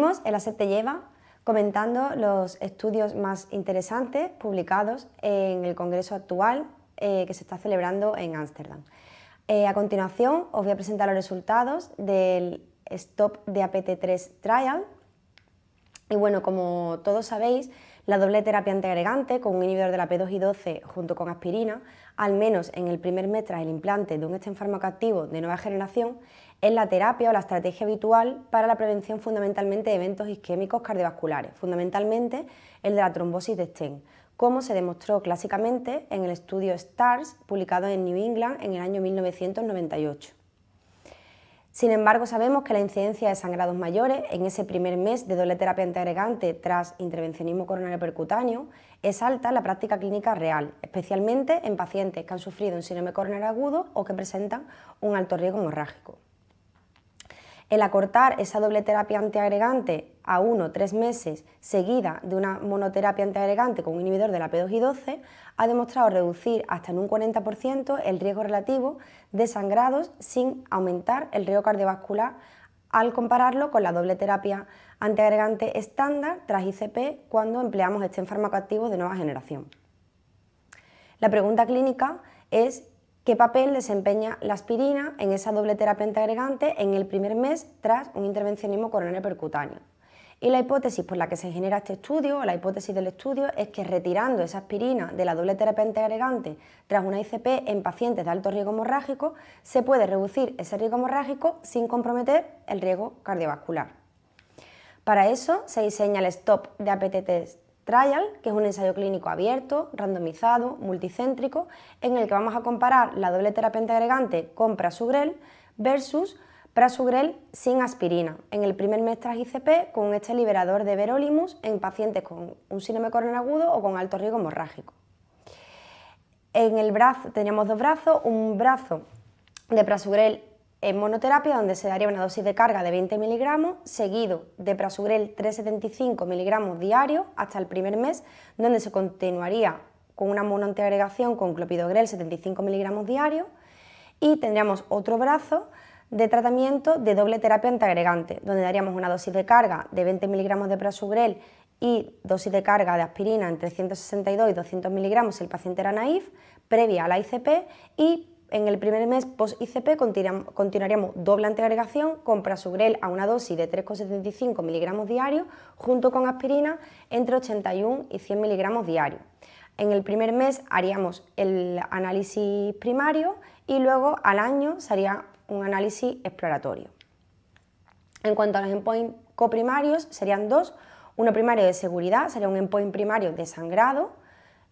Seguimos en la SED te lleva comentando los estudios más interesantes publicados en el congreso actual que se está celebrando en Ámsterdam. A continuación os voy a presentar los resultados del STOP-DAPT3 Trial. Y bueno, como todos sabéis, la doble terapia antiagregante con un inhibidor de la P2Y12 junto con aspirina, al menos en el primer mes tras el implante de un stent farmacoactivo de nueva generación, es la terapia o la estrategia habitual para la prevención fundamentalmente de eventos isquémicos cardiovasculares, fundamentalmente el de la trombosis de stent, como se demostró clásicamente en el estudio STARS, publicado en New England en el año 1998. Sin embargo, sabemos que la incidencia de sangrados mayores en ese primer mes de doble terapia antiagregante tras intervencionismo coronario percutáneo es alta en la práctica clínica real, especialmente en pacientes que han sufrido un síndrome coronario agudo o que presentan un alto riesgo hemorrágico. El acortar esa doble terapia antiagregante a 1 o 3 meses seguida de una monoterapia antiagregante con un inhibidor de la P2Y12 ha demostrado reducir hasta en un 40% el riesgo relativo de sangrados sin aumentar el riesgo cardiovascular al compararlo con la doble terapia antiagregante estándar tras ICP cuando empleamos stent farmacoactivos de nueva generación. La pregunta clínica es: ¿qué papel desempeña la aspirina en esa doble terapia antiagregante en el primer mes tras un intervencionismo coronario percutáneo? Y la hipótesis por la que se genera este estudio, o la hipótesis del estudio, es que retirando esa aspirina de la doble terapia antiagregante tras una ICP en pacientes de alto riesgo hemorrágico, se puede reducir ese riesgo hemorrágico sin comprometer el riesgo cardiovascular. Para eso se diseña el STOP-DAPT3 Trial, que es un ensayo clínico abierto, randomizado, multicéntrico, en el que vamos a comparar la doble terapia antiagregante con prasugrel versus prasugrel sin aspirina en el primer mes tras ICP con este liberador de everolimus en pacientes con un síndrome coronario agudo o con alto riesgo hemorrágico. En el brazo teníamos dos brazos, un brazo de prasugrel en monoterapia, donde se daría una dosis de carga de 20 miligramos, seguido de prasugrel 375 miligramos diarios hasta el primer mes, donde se continuaría con una monoantiagregación con clopidogrel 75 miligramos diarios, y tendríamos otro brazo de tratamiento de doble terapia antiagregante, donde daríamos una dosis de carga de 20 miligramos de prasugrel y dosis de carga de aspirina entre 162 y 200 miligramos si el paciente era naïf, previa a la ICP, y en el primer mes post-ICP continuaríamos doble antiagregación con prasugrel a una dosis de 3,75 miligramos diarios junto con aspirina entre 81 y 100 miligramos diarios. En el primer mes haríamos el análisis primario y luego al año se haría un análisis exploratorio. En cuanto a los endpoints coprimarios, serían dos. Uno primario de seguridad, sería un endpoint primario de sangrado,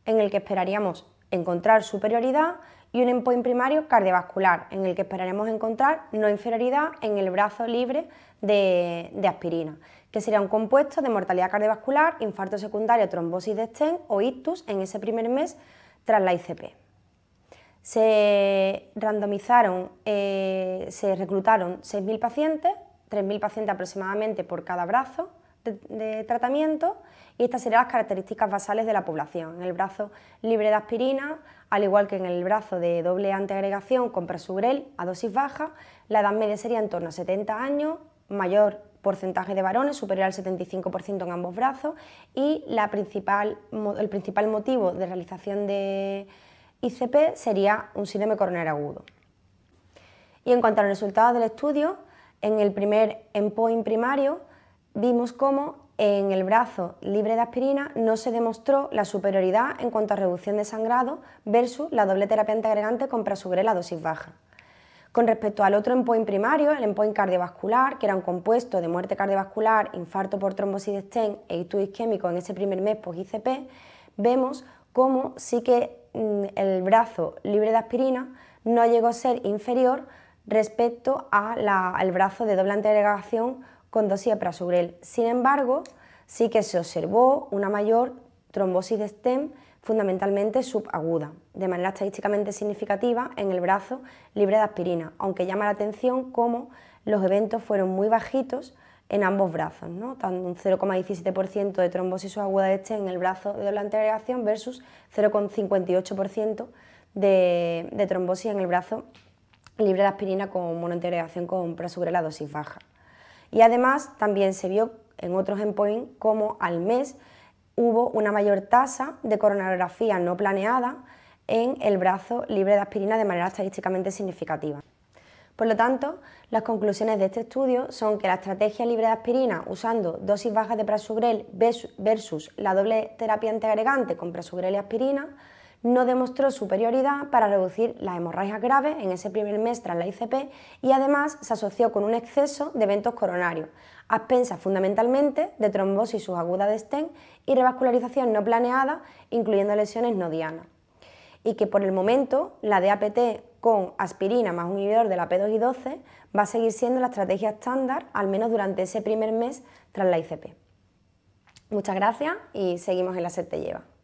en el que esperaríamos encontrar superioridad, y un endpoint primario cardiovascular, en el que esperaremos encontrar no inferioridad en el brazo libre de aspirina, que sería un compuesto de mortalidad cardiovascular, infarto secundario, trombosis de stent o ictus en ese primer mes tras la ICP. Se randomizaron, se reclutaron 6.000 pacientes, 3.000 pacientes aproximadamente por cada brazo de tratamiento, y estas serían las características basales de la población. En el brazo libre de aspirina, al igual que en el brazo de doble antiagregación con prasugrel a dosis baja, la edad media sería en torno a 70 años, mayor porcentaje de varones, superior al 75% en ambos brazos, y el principal motivo de realización de ICP sería un síndrome coronario agudo. Y en cuanto a los resultados del estudio, en el primer endpoint primario vimos cómo en el brazo libre de aspirina no se demostró la superioridad en cuanto a reducción de sangrado versus la doble terapia antiagregante con prasugrel a dosis baja. Con respecto al otro endpoint primario, el endpoint cardiovascular, que era un compuesto de muerte cardiovascular, infarto por trombosis de stent e ictus isquémico en ese primer mes post-ICP, vemos cómo sí que el brazo libre de aspirina no llegó a ser inferior respecto al brazo de doble antiagregación con dosis de prasugrel. Sin embargo, sí que se observó una mayor trombosis de stent, fundamentalmente subaguda, de manera estadísticamente significativa en el brazo libre de aspirina, aunque llama la atención cómo los eventos fueron muy bajitos en ambos brazos, ¿no? Tanto un 0,17% de trombosis subaguda de stent en el brazo de doble antiagregación versus 0,58% de trombosis en el brazo libre de aspirina con monoantiagregación con prasugrel a dosis baja. Y además también se vio en otros endpoints como al mes hubo una mayor tasa de coronarografía no planeada en el brazo libre de aspirina de manera estadísticamente significativa. Por lo tanto, las conclusiones de este estudio son que la estrategia libre de aspirina usando dosis bajas de prasugrel versus la doble terapia antiagregante con prasugrel y aspirina no demostró superioridad para reducir las hemorragias graves en ese primer mes tras la ICP y además se asoció con un exceso de eventos coronarios, a expensas fundamentalmente de trombosis subaguda de stent y revascularización no planeada, incluyendo lesiones no dianas. Y que por el momento la DAPT con aspirina más un inhibidor de la P2Y12 va a seguir siendo la estrategia estándar, al menos durante ese primer mes tras la ICP. Muchas gracias y seguimos en La SED te lleva.